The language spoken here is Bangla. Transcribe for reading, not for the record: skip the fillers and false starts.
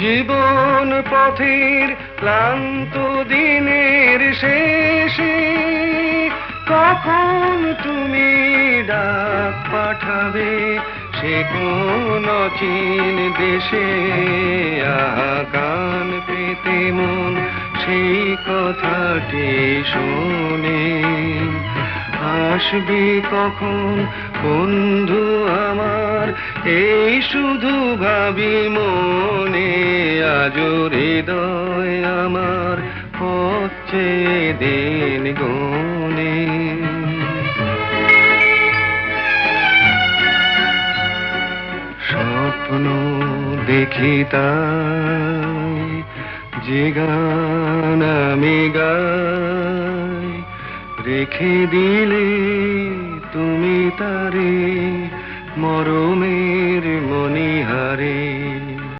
জীবন পথের ক্লান্ত দিনের শেষে কখন তুমি ডাক পাঠাবে সে কোন অচিন দেশে। কান পেতে মন সেই কথাটি শোনে। আসবে কখন বন্ধু আমার এই শুধু ভাবি মনে। আজ হৃদয় আমার হচ্ছে দিন গুনে। স্বপ্ন দেখি তাই যে গান আমি গাই, রেখে দিলে তুমি তারে মরমের মণিহারে।